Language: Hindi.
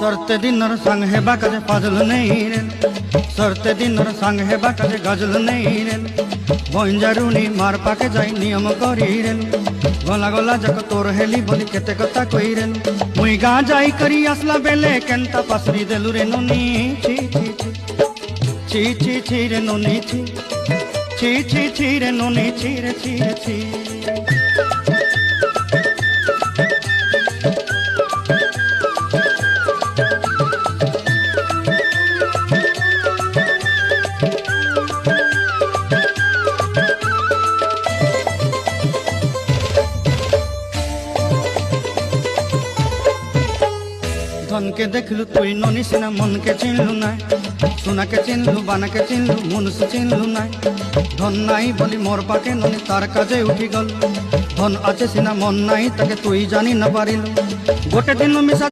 सरते दिनर संग हेबा काजे फाजल नहीं रे सरते दिनर संग हेबा काजे गजल नहीं रे बंजारुनी मार पाके जाई नियम करी रे गला गला जक तोर हेली बोली केते कथा कई रे मुई गा जाई करी आसला बेले केंता पासरी देलु रे नोनी छी छी छी छी छी रे नोनी छी छी छी छी रे नोनी छी रे छी रे छी धन के देखलु तुई नोनी सिना मन के चिन्हलु ना सुना के चिन्हलु बाना के चिन्हलु मुनुष चिन्हलु ना धन नाई बोली मोर पाके नोनी तार काजे उठी गल धन आछे सिना मन नाई ताके तुई जानी न पारिलु गोटे दिन मिसा